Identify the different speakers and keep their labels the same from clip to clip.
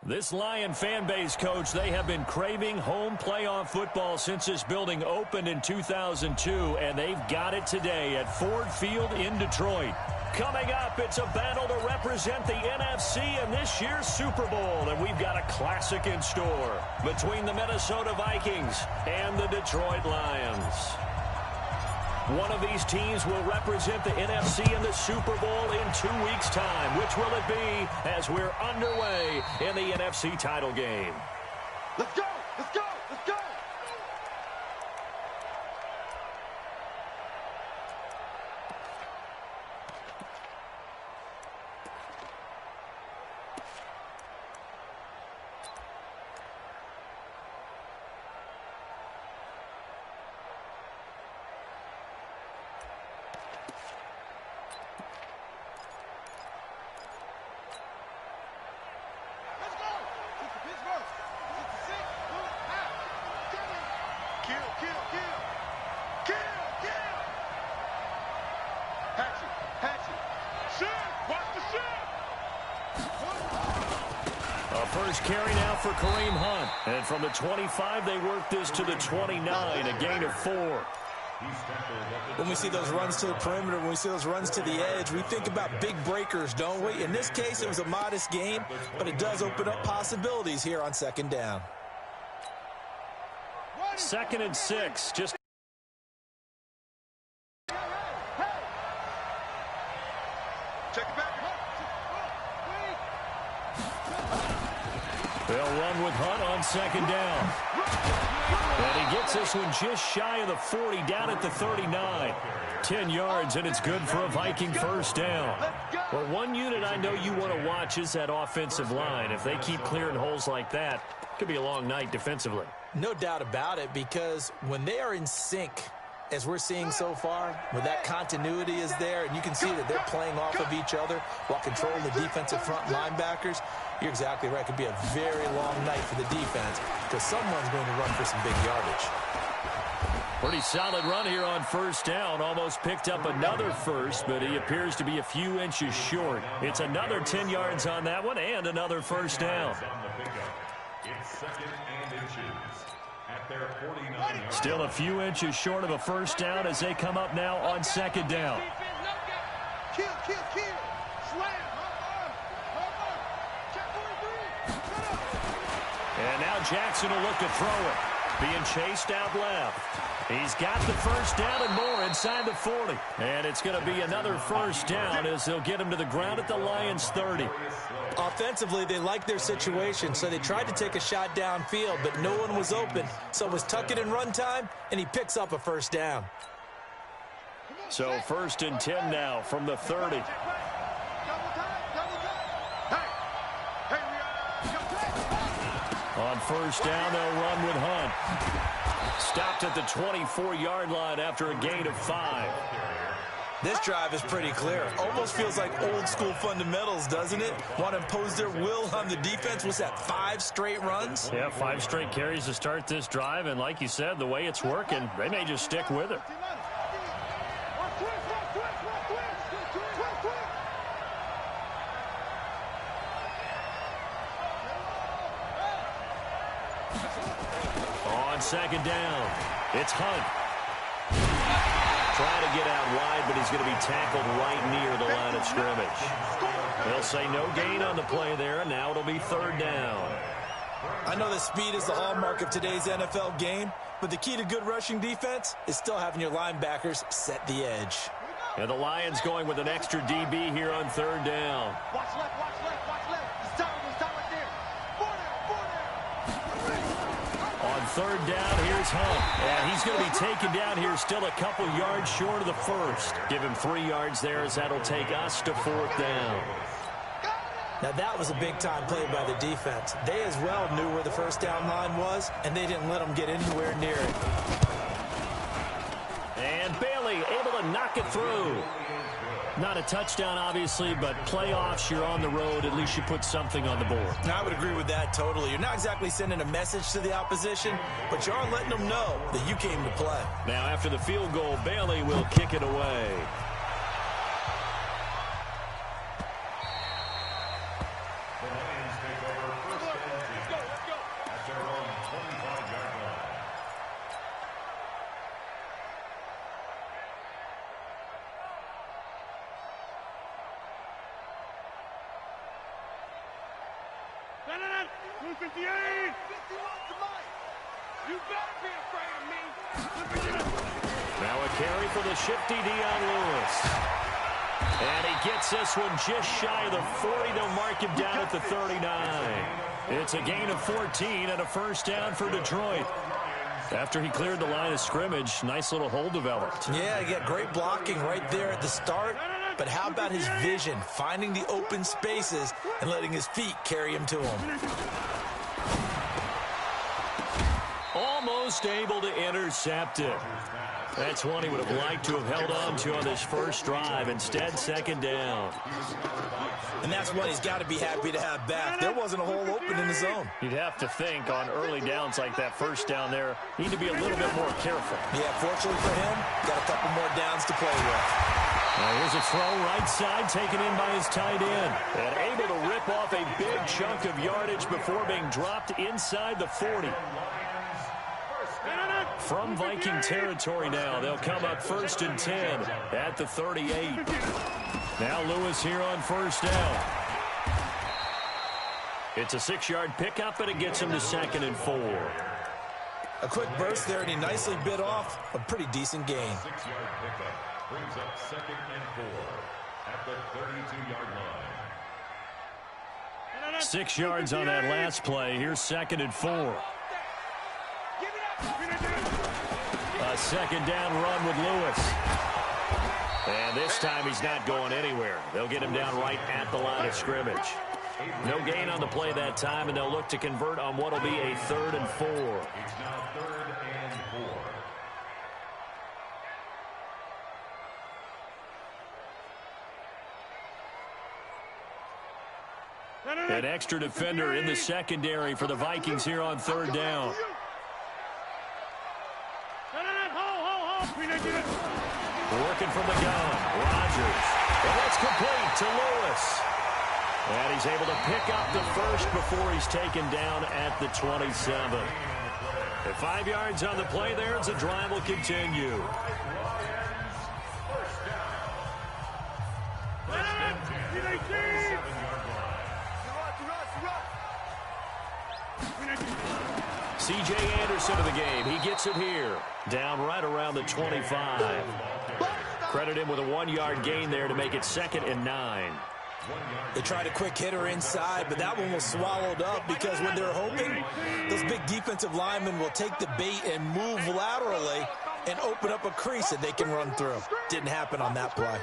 Speaker 1: This Lion fan base, Coach, they have been craving home playoff football since this building opened in 2002, and they've got it today at Ford Field in Detroit. Coming up, it's a battle to represent the NFC in this year's Super Bowl, and we've got a classic in store between the Minnesota Vikings and the Detroit Lions. One of these teams will represent the NFC in the Super Bowl in 2 weeks' time. Which will it be as we're underway in the NFC title game?
Speaker 2: Let's go! Let's go! Let's go!
Speaker 1: First carry now for Kareem Hunt. And from the 25, they work this to the 29, a gain of 4.
Speaker 3: When we see those runs to the perimeter, when we see those runs to the edge, we think about big breakers, don't we? In this case, it was a modest gain, but it does open up possibilities here on second down.
Speaker 1: 2nd and 6. Just they'll run with Hunt on second down. And he gets this one just shy of the 40, down at the 39. 10 yards, and it's good for a Viking first down. Well, one unit I know you want to watch is that offensive line. If they keep clearing holes like that, it could be a long night defensively.
Speaker 3: No doubt about it, because when they are in sync, as we're seeing so far, where that continuity is there, and you can see that they're playing off of each other while controlling the defensive front linebackers, you're exactly right. It could be a very long night for the defense because someone's going to run for some big yardage.
Speaker 1: Pretty solid run here on first down. Almost picked up another first, but he appears to be a few inches short. It's another 10 yards on that one and another first down.
Speaker 4: It's 2nd and inches at their 49.
Speaker 1: Still a few inches short of a first down as they come up now on second down.
Speaker 2: Kill, kill, kill. Slam.
Speaker 1: And now Jackson will look to throw it. Being chased out left. He's got the first down and more inside the 40. And it's going to be another first down as they'll get him to the ground at the Lions' 30.
Speaker 3: Offensively, they like their situation, so they tried to take a shot downfield, but no one was open. So it was tuck it in run time, and he picks up a first down.
Speaker 1: So 1st and 10 now from the 30. On first down, they'll run with Hunt. Stopped at the 24-yard line after a gain of 5.
Speaker 3: This drive is pretty clear. Almost feels like old-school fundamentals, doesn't it? Want to impose their will on the defense. What's that, 5 straight runs?
Speaker 1: Yeah, 5 straight carries to start this drive. And like you said, the way it's working, they may just stick with it. On second down, it's Hunt. Trying to get out wide, but he's going to be tackled right near the line of scrimmage. They'll say no gain on the play there, and now it'll be 3rd down.
Speaker 3: I know that speed is the hallmark of today's NFL game, but the key to good rushing defense is still having your linebackers set the edge.
Speaker 1: And the Lions going with an extra DB here on 3rd down.
Speaker 2: Watch left, watch left, watch left. It's down right there. 4 down.
Speaker 1: On 3rd down, here's Hunt. And he's going to be taken down here still a couple yards short of the first. Give him 3 yards there as that'll take us to 4th down.
Speaker 3: Now, that was a big-time play by the defense. They as well knew where the first down line was, and they didn't let them get anywhere near it.
Speaker 1: And Bailey able to knock it through. Not a touchdown, obviously, but playoffs, you're on the road. At least you put something on the board.
Speaker 3: Now, I would agree with that totally. You're not exactly sending a message to the opposition, but you are letting them know that you came to play.
Speaker 1: Now, after the field goal, Bailey will kick it away.
Speaker 2: 258. 51's the mic. You better be afraid of me.
Speaker 1: Now a carry for the shifty Dion Lewis. And he gets this one just shy of the 40. They'll mark him down at the 39. It's a gain of 14 and a first down for Detroit. After he cleared the line of scrimmage, nice little hole developed.
Speaker 3: Yeah, he got great blocking right there at the start. But how about his vision, finding the open spaces and letting his feet carry him to him?
Speaker 1: Almost able to intercept it. That's one he would have liked to have held on to on this first drive. Instead, second down.
Speaker 3: And that's one he's got to be happy to have back. There wasn't a hole open in the zone.
Speaker 1: You'd have to think on early downs like that first down there, need to be a little bit more careful.
Speaker 3: Yeah, fortunately for him, got a couple more downs to play with.
Speaker 1: Now here's a throw right side taken in by his tight end. And able to rip off a big chunk of yardage before being dropped inside the 40. From Viking territory now, they'll come up 1st and 10 at the 38. Now Lewis here on first down. It's a 6-yard pickup, and it gets him to 2nd and 4.
Speaker 3: A quick burst there, and he nicely bit off a pretty decent gain.
Speaker 4: 6-yard pickup brings up 2nd and 4 at the 32-yard line.
Speaker 1: 6 yards on that last play. Here's 2nd and 4. A second down run with Lewis. And this time he's not going anywhere. They'll get him down right at the line of scrimmage. No gain on the play that time, and they'll look to convert on what will be a 3rd and 4.
Speaker 4: It's now 3rd and 4.
Speaker 1: An extra defender in the secondary for the Vikings here on 3rd down. Working from the gun, Rodgers. And that's complete to Lewis. And he's able to pick up the first before he's taken down at the 27. At 5 yards on the play there, as the drive will continue. C.J. Anderson of the game. He gets it here. Down right around the 25. Credit him with a 1-yard gain there to make it 2nd and 9.
Speaker 3: They tried a quick hitter inside, but that one was swallowed up because when they're hoping, those big defensive linemen will take the bait and move laterally and open up a crease that they can run through. Didn't happen on that play.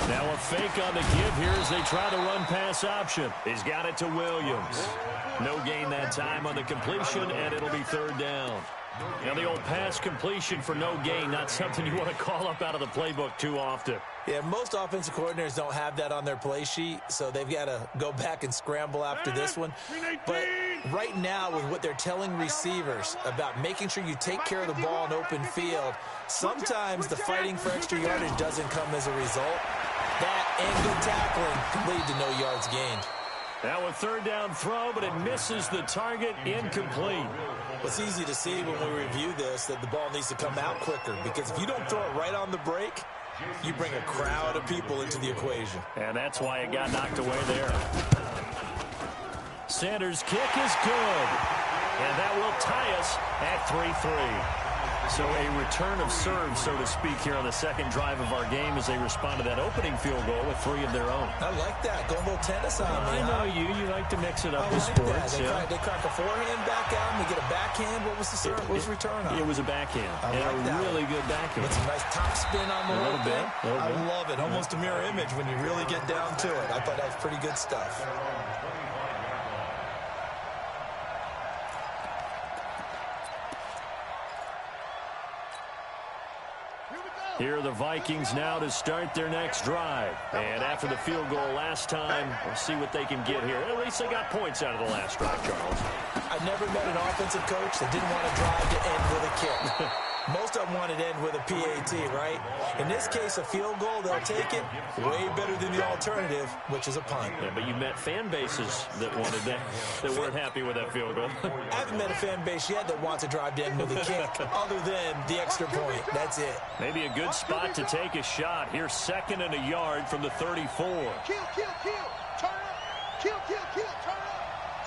Speaker 1: Now a fake on the give here as they try the run-pass option. He's got it to Williams. No gain that time on the completion, and it'll be 3rd down. Now the old pass completion for no gain, not something you want to call up out of the playbook too often.
Speaker 3: Yeah, most offensive coordinators don't have that on their play sheet, so they've got to go back and scramble after this one. But right now, with what they're telling receivers about making sure you take care of the ball in open field, sometimes the fighting for extra yardage doesn't come as a result. That and good tackling can lead to no yards gained.
Speaker 1: Now a 3rd down throw, but it misses the target, incomplete.
Speaker 3: It's easy to see when we review this that the ball needs to come out quicker, because if you don't throw it right on the break, you bring a crowd of people into the equation.
Speaker 1: And that's why it got knocked away there. Sanders' kick is good. And that will tie us at 3-3. So a return of serve, so to speak, here on the second drive of our game as they respond to that opening field goal with 3 of their own.
Speaker 3: I like that. Going a little tennis on me.
Speaker 1: I know you. You like to mix it up with sports.
Speaker 3: They crack a forehand back out and they get a backhand. What was the serve? What was the return on?
Speaker 1: It was a backhand. And a really good backhand.
Speaker 3: With some nice top spin on the
Speaker 1: little bit.
Speaker 3: I love it. Almost a mirror image when you really get down to it. I thought that was pretty good stuff.
Speaker 1: Here are the Vikings now to start their next drive. And after the field goal last time, we'll see what they can get here. At least they got points out of the last drive, Charles.
Speaker 3: I've never met an offensive coach that didn't want to drive to end with a kick. Most of them wanted to end with a PAT, right? In this case, a field goal, they'll take it. Way better than the alternative, which is a punt.
Speaker 1: Yeah, but you met fan bases that wanted that, that weren't happy with that field goal.
Speaker 3: I haven't met a fan base yet that wants to drive to end with a kick, other than the extra point. That's it.
Speaker 1: Maybe a good spot to take a shot. Here's 2nd and a yard from the 34.
Speaker 2: Kill, kill, kill. Turn up. Kill, kill, kill. Turn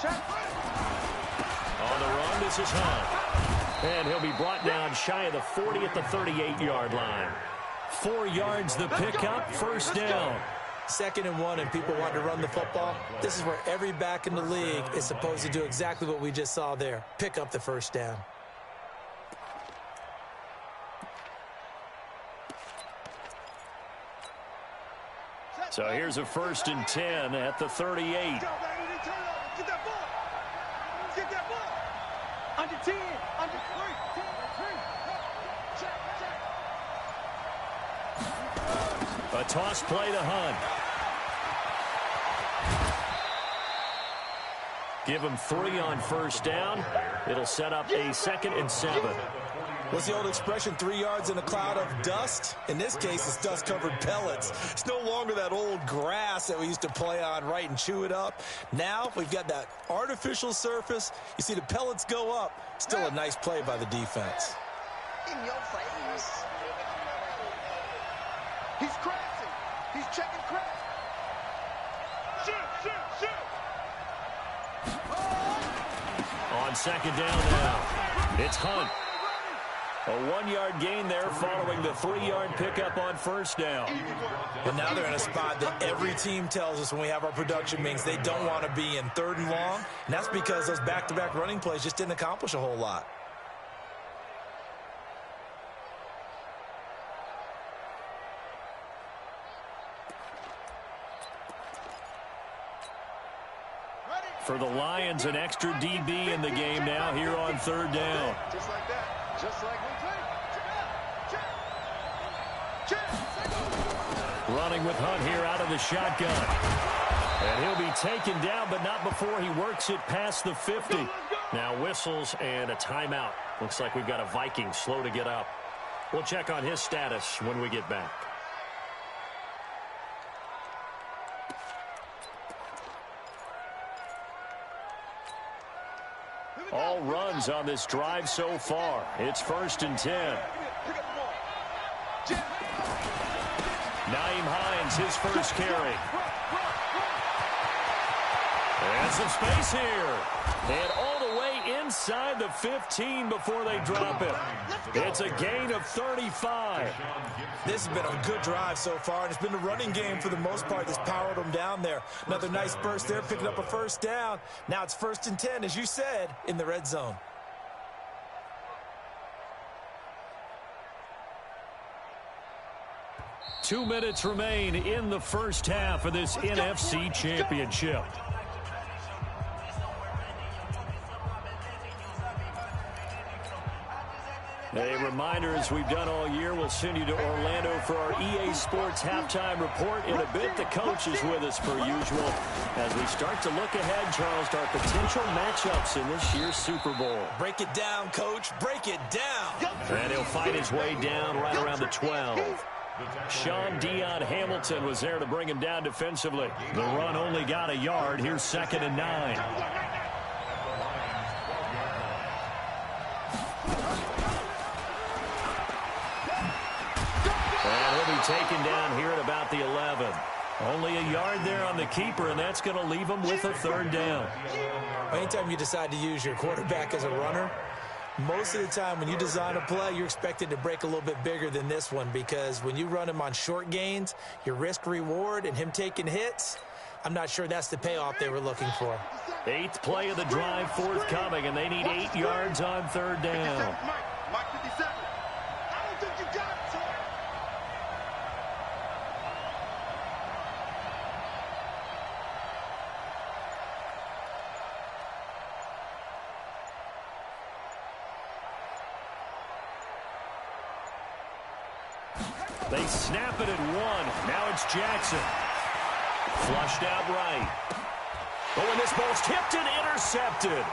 Speaker 1: On the run, this is Hunt. And he'll be brought down shy of the 40 at the 38-yard line. 4 yards the pickup, first down.
Speaker 3: 2nd and 1, and people want to run the football. This is where every back in the league is supposed to do exactly what we just saw there. Pick up the first down.
Speaker 1: So here's a 1st and 10 at the 38.
Speaker 2: Get that ball. Get that ball. Under 10. Under 3.
Speaker 1: A toss play to Hunt. Give him 3 on first down. It'll set up a 2nd and 7.
Speaker 3: What's the old expression, 3 yards in a cloud of dust? In this case, it's dust-covered pellets. It's no longer that old grass that we used to play on, right, and chew it up. Now we've got that artificial surface. You see the pellets go up. Still a nice play by the defense.
Speaker 2: In your face. He's crashing. He's checking crash. Shoot.
Speaker 1: On 2nd down now, it's Hunt. A 1-yard gain there following the 3-yard pickup on first down.
Speaker 3: But now they're in a spot that every team tells us when we have our production meetings they don't want to be in, 3rd and long. And that's because those back-to-back running plays just didn't accomplish a whole lot.
Speaker 1: For the Lions, an extra DB in the game now here on 3rd down.
Speaker 2: Just like that. Just like we play.
Speaker 1: Running with Hunt here out of the shotgun. And he'll be taken down, but not before he works it past the 50. Now whistles and a timeout. Looks like we've got a Viking slow to get up. We'll check on his status when we get back. All runs on this drive so far. It's 1st and 10. Naeem Hines, his first carry. And some space here. And all the way inside the 15 before they drop it. It's a gain of 35.
Speaker 3: This has been a good drive so far, and it's been the running game for the most part that's powered them down there. Another nice burst there, picking up a first down. Now it's 1st and 10, as you said, in the red zone.
Speaker 1: Two minutes remain in the first half of this NFC Championship. A reminder, as we've done all year, we'll send you to Orlando for our EA Sports halftime report. In a bit, the coach is with us per usual as we start to look ahead, Charles, to our potential matchups in this year's Super Bowl.
Speaker 3: Break it down, Coach. Break it down.
Speaker 1: And he'll fight his way down right around the 12. Sean Dion Hamilton was there to bring him down defensively. The run only got a yard. Here's 2nd and 9. And he'll be taken down here at about the 11. Only a yard there on the keeper, and that's going to leave him with a 3rd down.
Speaker 3: Anytime you decide to use your quarterback as a runner, most of the time when you design a play, you're expected to break a little bit bigger than this one, because when you run him on short gains, your risk-reward and him taking hits, I'm not sure that's the payoff they were looking for.
Speaker 1: 8th play of the drive forthcoming, and they need 8 yards on 3rd down.
Speaker 2: Mike 57. I don't think you got it, sir.
Speaker 1: They snap it at 1. Now it's Jackson. Flushed out right. Oh, and this ball's tipped and intercepted.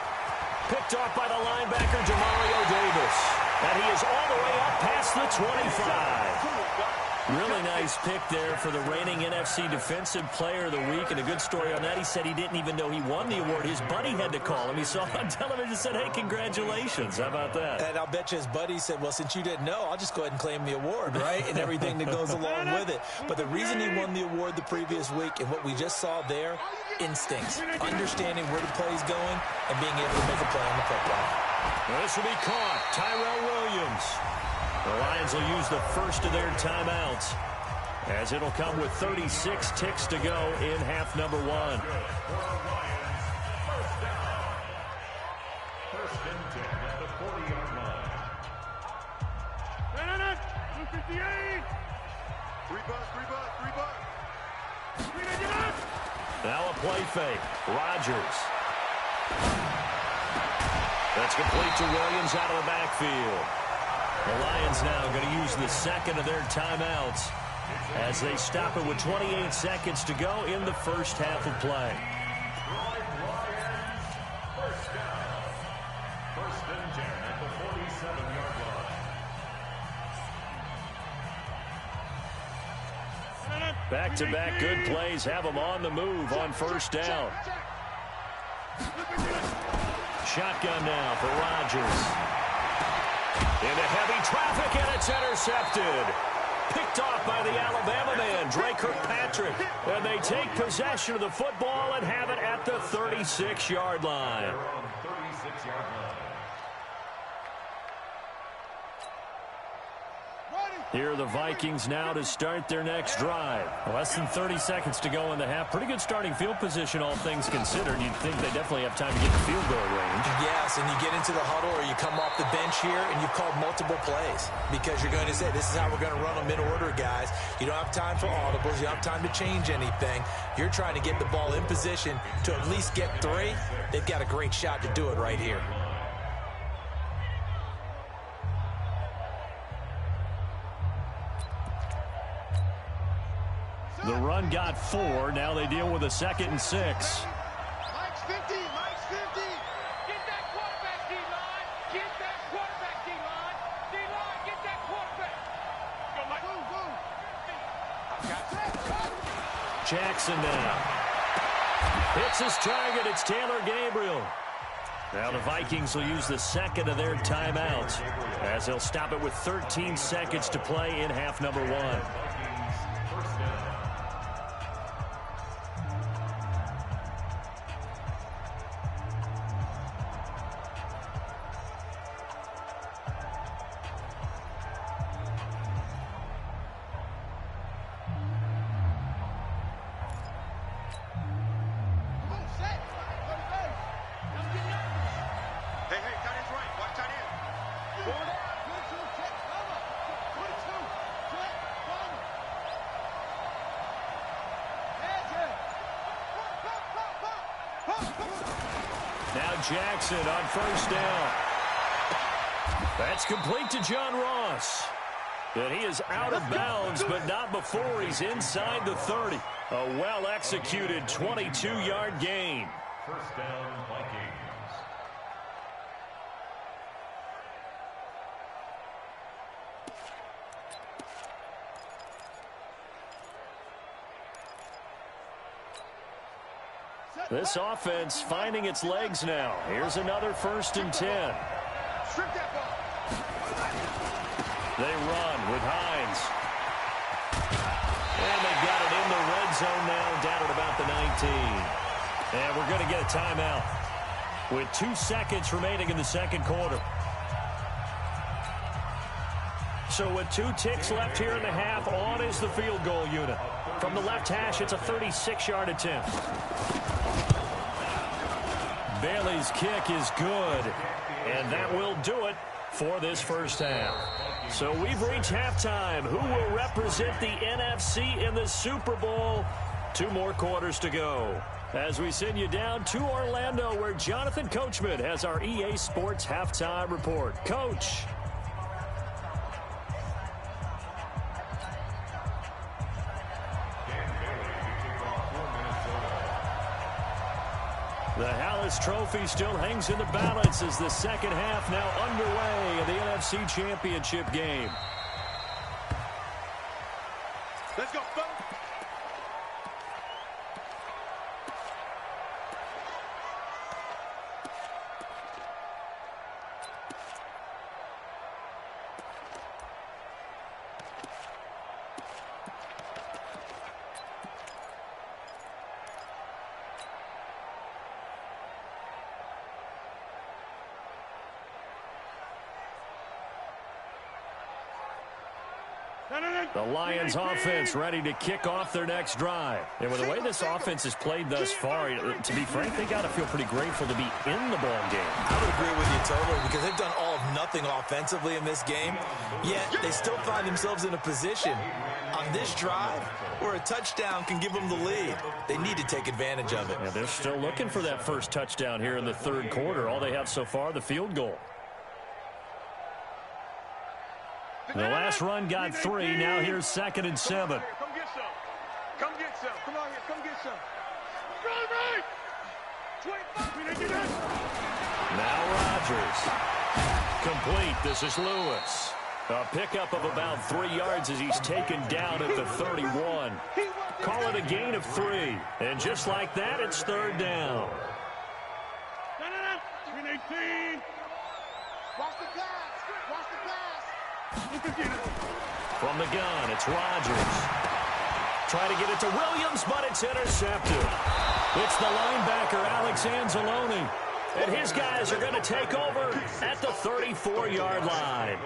Speaker 1: Picked off by the linebacker, Demario Davis. And he is all the way up past the 25. Really nice pick there for the reigning NFC Defensive Player of the Week, and a good story on that. He said he didn't even know he won the award. His buddy had to call him. He saw it on television and said, hey, congratulations. How about that?
Speaker 3: And I'll bet you his buddy said, well, since you didn't know, I'll just go ahead and claim the award, right? And everything that goes along with it. But the reason he won the award the previous week and what we just saw there, instincts, understanding where the play's going and being able to make a play on the football.
Speaker 1: This will be caught. Tyrell Williams. The Lions will use the first of their timeouts, as it'll come with 36 ticks to go in half number one.
Speaker 4: First and 10 at the 40-yard line.
Speaker 2: 258. 3 bucks.
Speaker 1: Now a play fake. Rodgers. That's complete to Williams out of the backfield. The Lions now going to use the second of their timeouts as they stop it with 28 seconds to go in the first half of play.
Speaker 4: First down. First and 10 at the 47-yard line.
Speaker 1: Back-to-back good plays have them on the move on first down. Shotgun now for Rodgers. Into heavy traffic, and it's intercepted. Picked off by the Alabama man, Drake Kirkpatrick. And they take possession of the football and have it at the 36-yard line.
Speaker 4: They're on 36-yard line.
Speaker 1: Here are the Vikings now to start their next drive. Less than 30 seconds to go in the half. Pretty good starting field position, all things considered. You'd think they definitely have time to get the field goal range.
Speaker 3: Yes, and you get into the huddle or you come off the bench here and you've called multiple plays because you're going to say, this is how we're going to run them in order, guys. You don't have time for audibles. You don't have time to change anything. You're trying to get the ball in position to at least get 3. They've got a great shot to do it right here.
Speaker 1: The run got 4. Now they deal with a 2nd and 6.
Speaker 2: Mike's 50. Get that quarterback, D-line. Get that quarterback, D-line. D-line, get that quarterback. Go, Mike. Move.
Speaker 1: Jackson now. Hits his target. It's Taylor Gabriel. Now the Vikings will use the second of their timeouts as they'll stop it with 13 seconds to play in half number 1. Now Jackson on first down. That's complete to John Ross. And he is out of bounds, but not before he's inside the 30. A well-executed 22-yard gain.
Speaker 4: First down, Vikings.
Speaker 1: This offense finding its legs now. Here's another 1st and 10. They run with Hines. And they got it in the red zone now, down at about the 19. And we're going to get a timeout with 2 seconds remaining in the second quarter. So with 2 ticks left here in the half, on is the field goal unit. From the left hash, it's a 36-yard attempt. Bailey's kick is good, and that will do it for this first half. So we've reached halftime. Who will represent the NFC in the Super Bowl? 2 more quarters to go as we send you down to Orlando, where Jonathan Coachman has our EA Sports Halftime Report. Coach. The Hallis Trophy still hangs in the balance as the second half now underway in the NFC Championship game. The Lions offense ready to kick off their next drive. And with the way this offense has played thus far, to be frank, they got to feel pretty grateful to be in the ball game.
Speaker 3: I would agree with you totally because they've done all of nothing offensively in this game, yet they still find themselves in a position on this drive where a touchdown can give them the lead. They need to take advantage of it.
Speaker 1: Yeah, they're still looking for that first touchdown here in the third quarter. All they have so far, the field goal. The last run got 3. Now here's 2nd and 7.
Speaker 2: Come get some. Come get some. Come on here. Come get some.
Speaker 1: Now Rodgers. Complete. This is Lewis. A pickup of about 3 yards as he's taken down at the 31. Call it a gain of 3. And just like that, it's 3rd down.
Speaker 2: Watch the pass. Watch the pass.
Speaker 1: From the gun, it's Rodgers. Trying to get it to Williams, but it's intercepted. It's the linebacker, Alex Anzalone. And his guys are going to take over at the 34-yard line.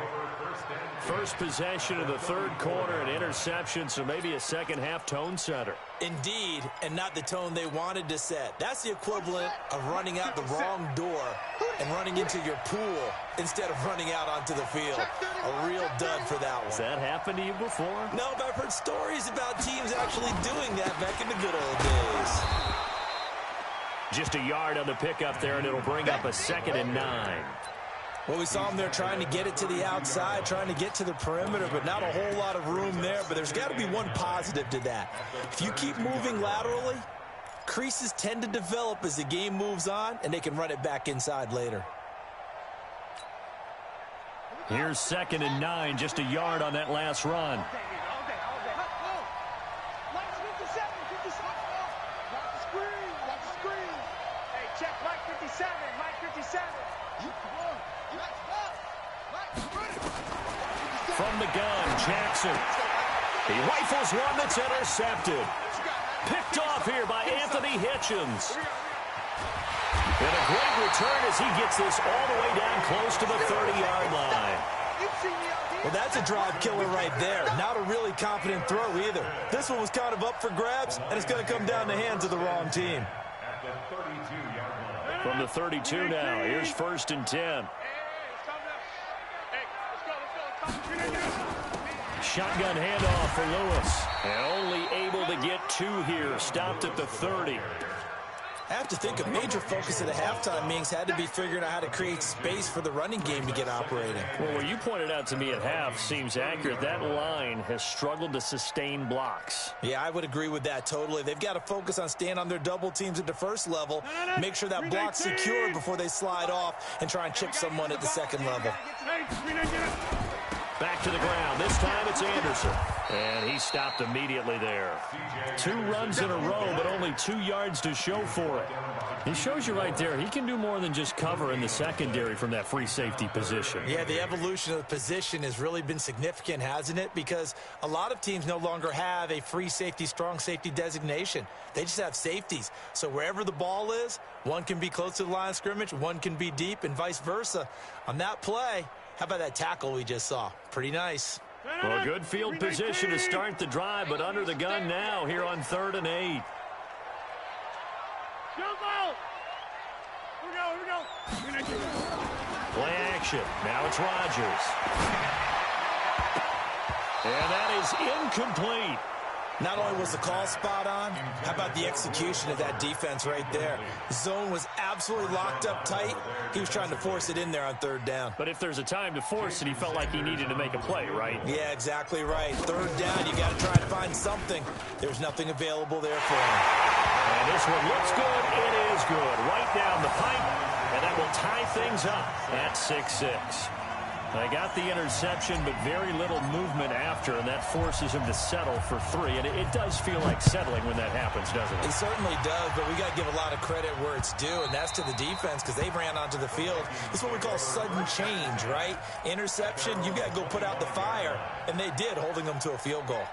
Speaker 1: First possession of the third quarter, an interception, so maybe a second-half tone setter.
Speaker 3: Indeed, and not the tone they wanted to set. That's the equivalent of running out the wrong door and running into your pool instead of running out onto the field. A real dud for that one.
Speaker 1: Has that happened to you before?
Speaker 3: No, but I've heard stories about teams actually doing that back in the good old days.
Speaker 1: Just a yard on the pickup there, and it'll bring up a 2nd and 9.
Speaker 3: Well, we saw them there trying to get it to the outside, trying to get to the perimeter, but not a whole lot of room there. But there's got to be one positive to that. If you keep moving laterally, creases tend to develop as the game moves on, and they can run it back inside later.
Speaker 1: Here's 2nd and 9, just a yard on that last run. From the gun, Jackson. He rifles one that's intercepted. Picked off here by Anthony Hitchens. And a great return as he gets this all the way down close to the 30-yard line.
Speaker 3: Well, that's a drive killer right there. Not a really confident throw either. This one was kind of up for grabs, and it's going to come down the hands of the wrong team.
Speaker 1: From the 32 now, here's 1st and 10. Shotgun handoff for Lewis. And only able to get 2 here. Stopped at the 30.
Speaker 3: I have to think a major focus of the halftime meetings had to be figuring out how to create space for the running game to get operating.
Speaker 1: Well, what you pointed out to me at half seems accurate. That line has struggled to sustain blocks.
Speaker 3: Yeah, I would agree with that totally. They've got to focus on staying on their double teams at the first level, make sure that block's secured before they slide off and try and chip someone at the second level.
Speaker 1: Back to the ground. This time it's Anderson. And he stopped immediately there. 2 runs in a row, but only 2 yards to show for it. He shows you right there, he can do more than just cover in the secondary from that free safety position.
Speaker 3: Yeah, the evolution of the position has really been significant, hasn't it? Because a lot of teams no longer have a free safety, strong safety designation. They just have safeties. So wherever the ball is, one can be close to the line of scrimmage, one can be deep, and vice versa. On that play, how about that tackle we just saw? Pretty nice.
Speaker 1: Well, good field position to start the drive, but under the gun now here on 3rd and 8. Play action. Now it's Rodgers. And that is incomplete.
Speaker 3: Not only was the call spot on, how about the execution of that defense right there? The zone was absolutely locked up tight. He was trying to force it in there on 3rd down.
Speaker 1: But if there's a time to force it, he felt like he needed to make a play, right?
Speaker 3: Yeah, exactly right. 3rd down, you got to try and find something. There's nothing available there for him.
Speaker 1: And this one looks good. It is good. Right down the pipe, and that will tie things up at 6-6. They got the interception, but very little movement after, and that forces him to settle for 3. And it does feel like settling when that happens, doesn't it?
Speaker 3: It certainly does, but we got to give a lot of credit where it's due, and that's to the defense because they ran onto the field. It's what we call sudden change, right? Interception, you got to go put out the fire, and they did, holding them to a field goal.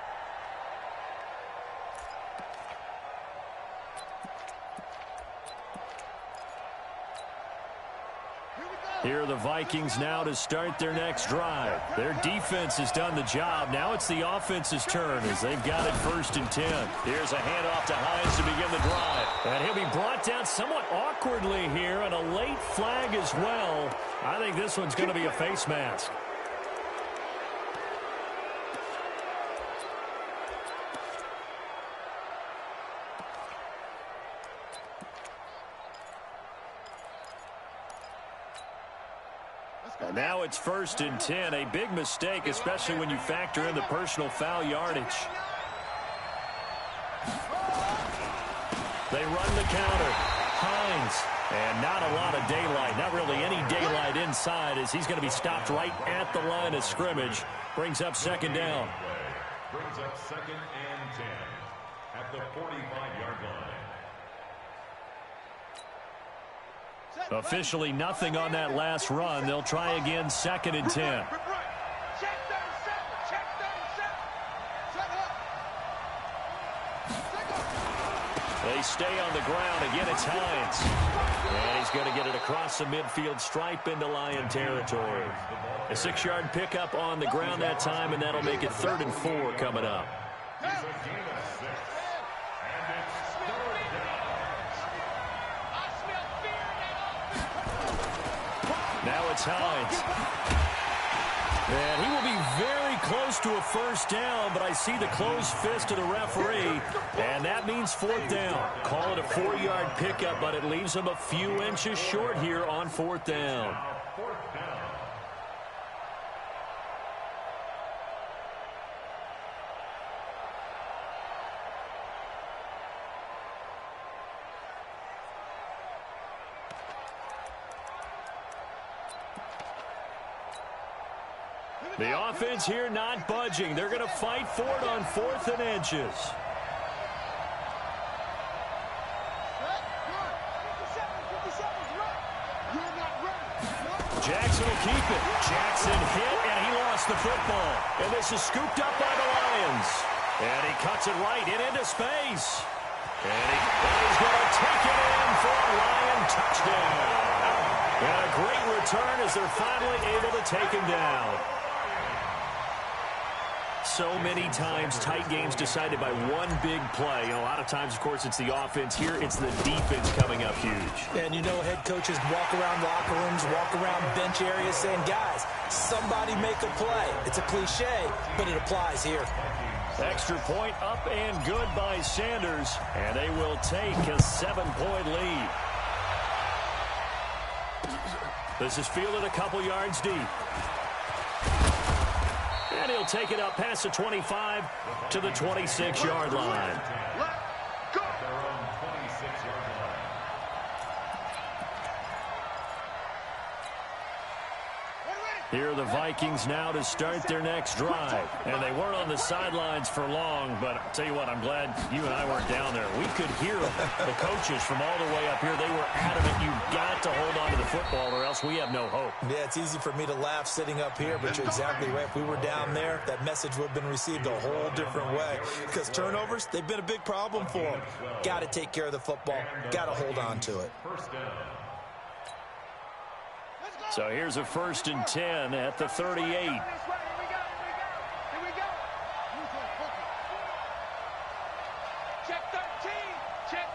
Speaker 2: Here we go.
Speaker 1: Here are the Vikings now to start their next drive. Their defense has done the job. Now it's the offense's turn as they've got it 1st and 10. Here's a handoff to Hines to begin the drive. And he'll be brought down somewhat awkwardly here, and a late flag as well. I think this one's going to be a face mask. And now it's 1st and 10. A big mistake, especially when you factor in the personal foul yardage. They run the counter. Hines. And not a lot of daylight. Not really any daylight inside as he's going to be stopped right at the line of scrimmage. Brings up 2nd down.
Speaker 4: Brings up 2nd and 10 at the 45-yard line.
Speaker 1: Officially nothing on that last run. They'll try again 2nd and 10.
Speaker 2: Check 37. Check 37.
Speaker 1: They stay on the ground. Again, it's Hines. And he's going to get it across the midfield stripe into Lion territory. A 6-yard pickup on the ground that time, and that'll make it 3rd and 4 coming up.
Speaker 4: It's a gain of 6. And it's 3rd down.
Speaker 1: Now it's Hines. And he will be very close to a 1st down, but I see the closed fist of the referee, and that means 4th down. Call it a 4-yard pickup, but it leaves him a few inches short here on 4th down.
Speaker 4: 4th down.
Speaker 1: The offense here not budging. They're going to fight for it on 4th and inches. Jackson will keep it. Jackson hit, and he lost the football. And this is scooped up by the Lions. And he cuts it right into space. And he's going to take it in for a Lion touchdown. And a great return as they're finally able to take him down. So many times tight games decided by one big play. A lot of times, of course, it's the offense. Here, it's the defense coming up huge.
Speaker 3: And you know, head coaches walk around locker rooms, walk around bench areas saying, guys, somebody make a play. It's a cliche, but it applies here.
Speaker 1: Extra point up and good by Sanders. And they will take a 7-point lead. This is fielded a couple yards deep. And he'll take it up past the 25 to the 26-yard line.
Speaker 4: Their own 26-yard line.
Speaker 1: Here are the Vikings now to start their next drive. And they weren't on the sidelines for long, but I'll tell you what, I'm glad you and I weren't down there. We could hear the coaches from all the way up here. They were adamant, you've got to hold on to the football or else we have no hope.
Speaker 3: Yeah, it's easy for me to laugh sitting up here, but you're exactly right. If we were down there, that message would have been received a whole different way. Because turnovers, they've been a big problem for them. Got to take care of the football. Got to hold on to it.
Speaker 4: 1st down.
Speaker 1: So here's a 1st and 10 at the 38.
Speaker 2: Here we go. Check 13. Check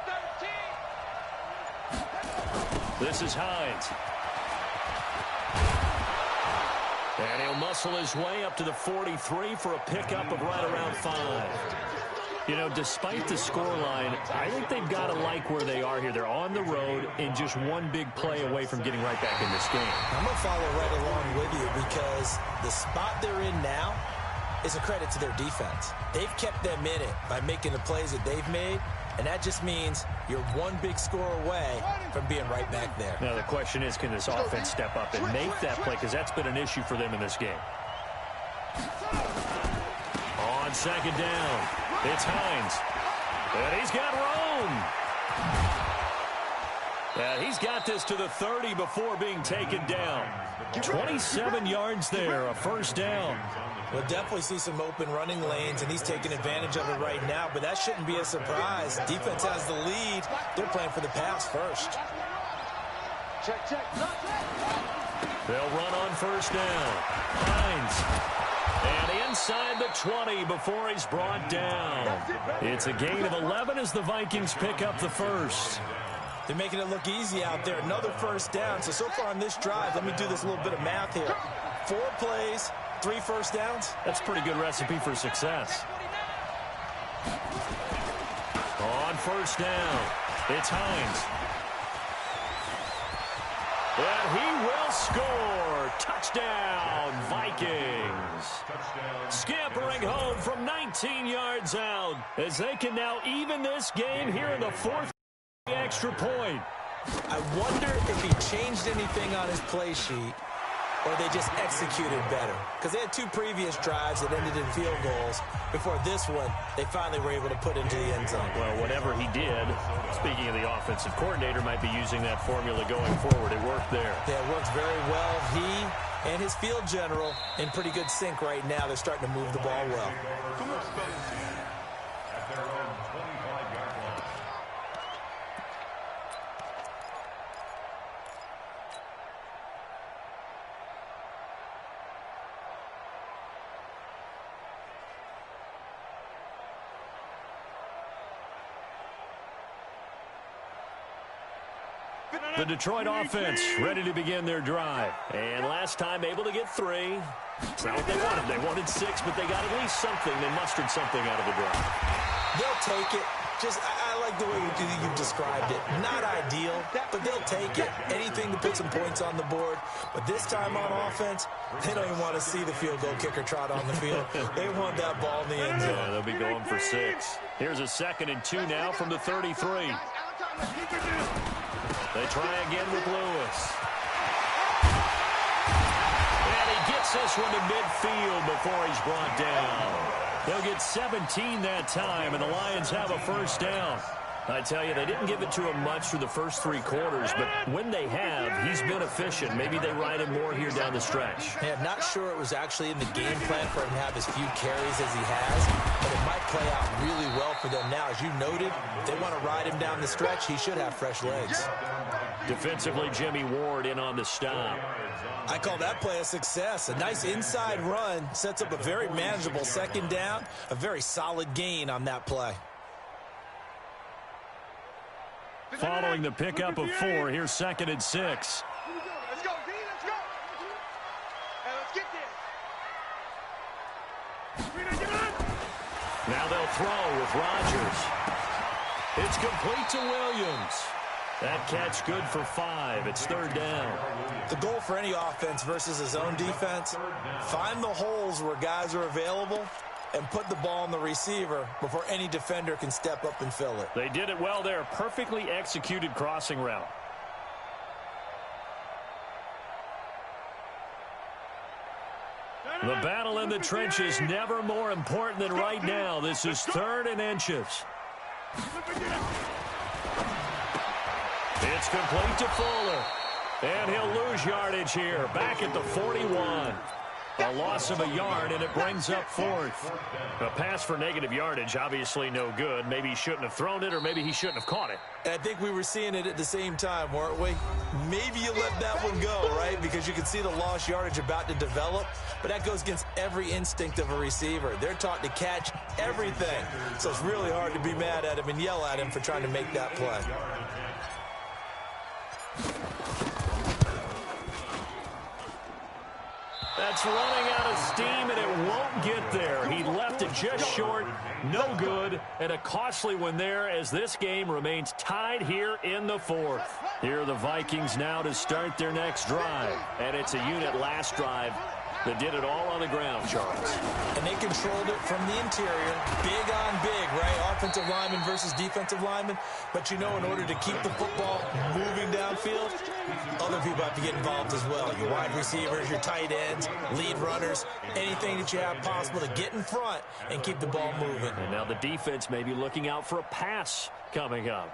Speaker 2: 13.
Speaker 1: This is Hines. And he'll muscle his way up to the 43 for a pickup of right around 5. You know, despite the scoreline, I think they've got to like where they are here. They're on the road and just one big play away from getting right back in this game.
Speaker 3: I'm going to follow right along with you because the spot they're in now is a credit to their defense. They've kept them in it by making the plays that they've made, and that just means you're one big score away from being right back there.
Speaker 1: Now, the question is, can this offense step up and make that play? Because that's been an issue for them in this game. On 2nd down, it's Hines. And he's got room. And he's got this to the 30 before being taken down. 27 yards there, a 1st down.
Speaker 3: We'll definitely see some open running lanes, and he's taking advantage of it right now, but that shouldn't be a surprise. Defense has the lead. They're playing for the pass first.
Speaker 2: Check.
Speaker 1: They'll run on first down. Hines. And inside the 20 before he's brought down. It's a gain of 11 as the Vikings pick up the first.
Speaker 3: They're making it look easy out there. Another first down. So far on this drive, let me do this little bit of math here. 4 plays, 3 first downs.
Speaker 1: That's a pretty good recipe for success. On first down, it's Hines. And he will score. Touchdown, Vikings. Scampering home from 19 yards out as they can now even this game here in the 4th extra point.
Speaker 3: I wonder if he changed anything on his play sheet or they just executed better. Because they had 2 previous drives that ended in field goals. Before this one, they finally were able to put into the end zone.
Speaker 1: Well, whatever he did, speaking of the offensive coordinator, might be using that formula going forward. It worked there.
Speaker 3: Yeah, it works very well. He and his field general in pretty good sync right now. They're starting to move the ball well.
Speaker 4: At their own 25-yard line.
Speaker 1: The Detroit offense ready to begin their drive. And last time able to get 3. It's not what they wanted. They wanted 6, but they got at least something. They mustered something out of the drive.
Speaker 3: They'll take it. I like the way you described it. Not ideal, but they'll take it. Anything to put some points on the board. But this time on offense, they don't even want to see the field goal kicker trot on the field. They want that ball in the end zone.
Speaker 1: Yeah, they'll be going for 6. Here's a 2nd and 2 now from the 33. They try again with Lewis. And he gets this one to midfield before he's brought down. They'll get 17 that time, and the Lions have a first down. I tell you, they didn't give it to him much through the first 3 quarters, but when they have, he's been efficient. Maybe they ride him more here down the stretch.
Speaker 3: Yeah, I'm not sure it was actually in the game plan for him to have as few carries as he has, but it might play out really well for them now. As you noted, if they want to ride him down the stretch, he should have fresh legs.
Speaker 1: Defensively, Jimmy Ward in on the stop.
Speaker 3: I call that play a success. A nice inside run sets up a very manageable 2nd down, a very solid gain on that play.
Speaker 1: Following the pickup of 4, here's 2nd and 6.
Speaker 2: Let's go, D, let's go. Hey, let's get this.
Speaker 1: Now they'll throw with Rodgers. It's complete to Williams. That catch good for 5. It's 3rd down.
Speaker 3: The goal for any offense versus his own defense, find the holes where guys are available and put the ball on the receiver before any defender can step up and fill it.
Speaker 1: They did it well there. Perfectly executed crossing route. The battle in the trenches never more important than right now. This is 3rd and inches. It's complete to Fuller. And he'll lose yardage here. Back at the 41. A loss of a yard, and it brings up 4th. A pass for negative yardage, obviously no good. Maybe he shouldn't have thrown it, or maybe he shouldn't have caught it.
Speaker 3: And I think we were seeing it at the same time, weren't we? Maybe you let that one go, right? Because you can see the lost yardage about to develop. But that goes against every instinct of a receiver. They're taught to catch everything. So it's really hard to be mad at him and yell at him for trying to make that play.
Speaker 1: That's running out of steam, and it won't get there. He left it just short, no good, and a costly one there as this game remains tied here in the 4th. Here are the Vikings now to start their next drive, and it's a unit last drive that did it all on the ground, Charles.
Speaker 3: And they controlled it from the interior, big on big, right? Offensive lineman versus defensive lineman. But you know, in order to keep the football moving downfield, other people have to get involved as well. Your wide receivers, your tight ends, lead runners, anything that you have possible to get in front and keep the ball moving.
Speaker 1: And now the defense may be looking out for a pass coming up.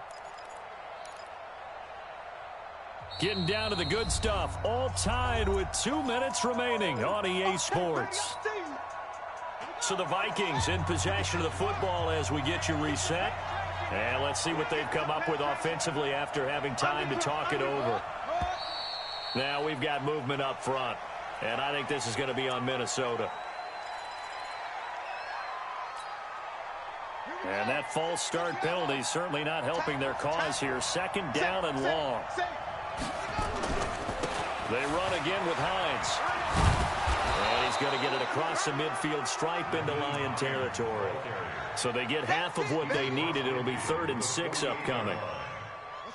Speaker 1: Getting down to the good stuff, all tied with 2 minutes remaining on EA Sports. So the Vikings in possession of the football as we get you reset. And let's see what they've come up with offensively after having time to talk it over. Now we've got movement up front, and I think this is going to be on Minnesota. And that false start penalty certainly not helping their cause here. Second down and long. They run again with Hines. And he's going to get it across the midfield stripe into Lion territory. So they get half of what they needed. It'll be 3rd and 6 upcoming.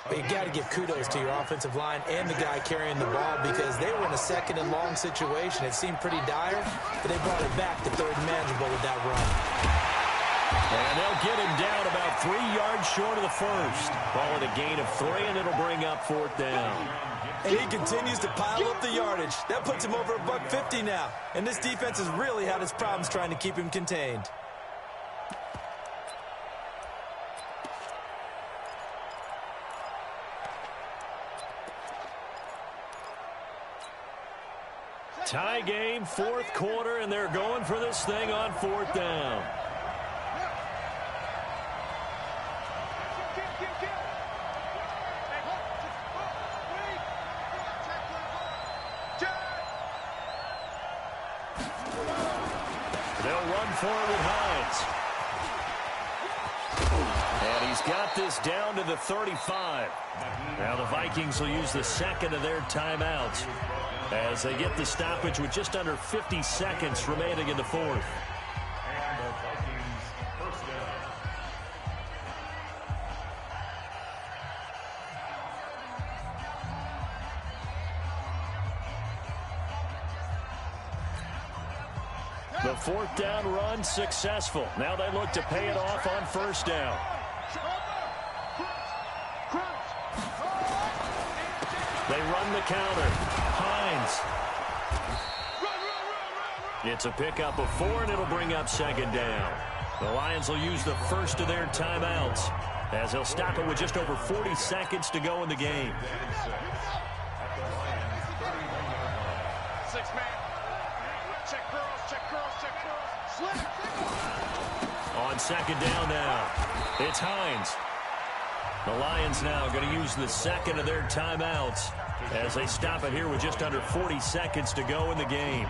Speaker 3: You got to give kudos to your offensive line and the guy carrying the ball because they were in a 2nd and long situation. It seemed pretty dire, but they brought it back to 3rd and manageable with that run.
Speaker 1: And they'll get him down about 3 yards short of the first. Call it a gain of 3, and it'll bring up 4th down.
Speaker 3: And he continues to pile up the yardage. That puts him over $150 now. And this defense has really had its problems trying to keep him contained.
Speaker 1: Tie game, 4th quarter, and they're going for this thing on 4th down. They'll run forward with Hines. And he's got this down to the 35. Now the Vikings will use the 2nd of their timeouts as they get the stoppage with just under 50 seconds remaining in the 4th. The 4th down run successful. Now they look to pay it off on 1st down. They run the counter. Hines. It's a pickup of 4, and it'll bring up 2nd down. The Lions will use the 1st of their timeouts as they'll stop it with just over 40 seconds to go in the game.
Speaker 2: 6-man. Check girls, check girls, check girls. Slip.
Speaker 1: On 2nd down now, it's Hines. The Lions now going to use the 2nd of their timeouts as they stop it here with just under 40 seconds to go in the game.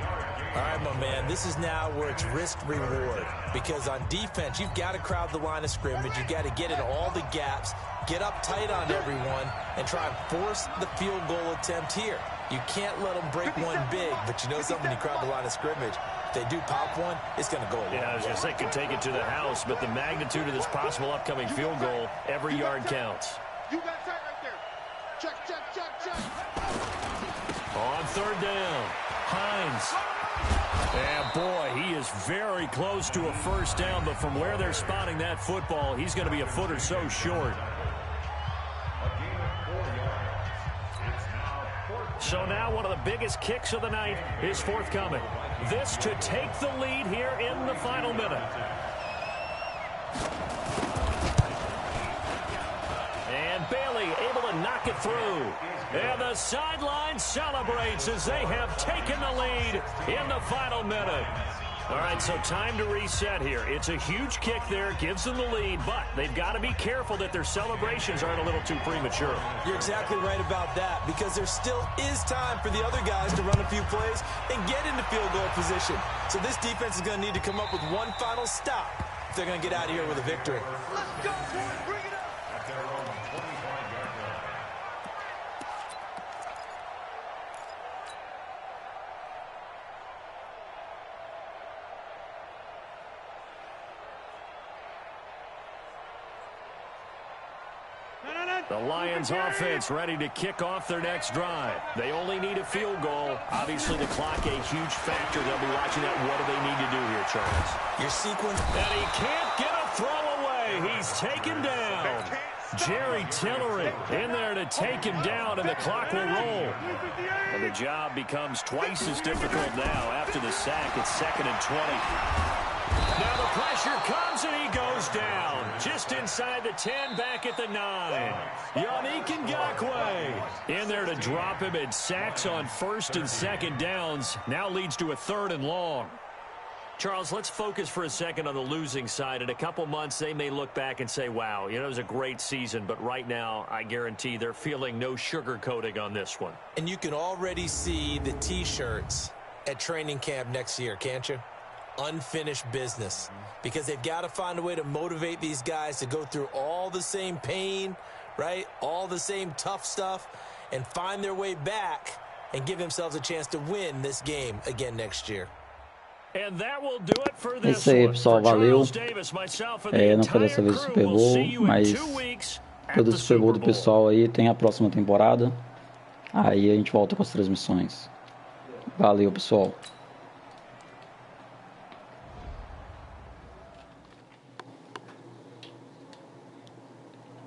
Speaker 3: All right, my man, this is now where it's risk-reward because on defense, you've got to crowd the line of scrimmage. You've got to get in all the gaps, get up tight on everyone, and try and force the field goal attempt here. You can't let them break one big, but you know something, when you crowd the line of scrimmage, if they do pop one, it's going to go away.
Speaker 1: Yeah, I was going to say, could take it to the house, but the magnitude of this possible upcoming field goal, every yard counts.
Speaker 2: You got tight right there. Check, check, check, check.
Speaker 1: On 3rd down, Hines. And boy, he is very close to a 1st down, but from where they're spotting that football, he's going to be a foot or so short. So now one of the biggest kicks of the night is forthcoming. This to take the lead here in the final minute. And Bailey able to knock it through. And the sideline celebrates as they have taken the lead in the final minute. All right, so time to reset here. It's a huge kick there, gives them the lead, but they've got to be careful that their celebrations aren't a little too premature.
Speaker 3: You're exactly right about that because there still is time for the other guys to run a few plays and get into field goal position. So this defense is going to need to come up with one final stop if they're going to get out of here with a victory.
Speaker 2: Let's go, boys. Bring it up.
Speaker 4: At their own 25-yard line.
Speaker 1: The Lions offense ready to kick off their next drive. They only need a field goal. Obviously, the clock a huge factor. They'll be watching that. What do they need to do here, Charles?
Speaker 3: Your sequence.
Speaker 1: And he can't get a throw away. He's taken down. Jerry Tillery in there to take him down, and the clock will roll. And the job becomes twice as difficult now after the sack. It's 2nd and 20. Now the pressure comes, and he goes down. Just inside the 10, back at the 9. Yannick Ngakoue in there to drop him, and sacks on 1st and 2nd downs. Now leads to a 3rd and long. Charles, let's focus for a second on the losing side. In a couple months, they may look back and say, wow, you know, it was a great season. But right now, I guarantee they're feeling no sugarcoating on this one.
Speaker 3: And you can already see the T-shirts at training camp next year, can't you? Unfinished business. Because they've got to find a way to motivate these guys to go through all the same pain, right? All the same tough stuff, and find their way back and give themselves a chance to win this game again next year.
Speaker 1: And that will do it for this
Speaker 5: Isso aí, pessoal, valeu. Não foi dessa vez o Super Bowl, mas todo o Super Bowl do pessoal aí tem a próxima temporada. Aí a gente volta com as transmissões. Valeu, pessoal.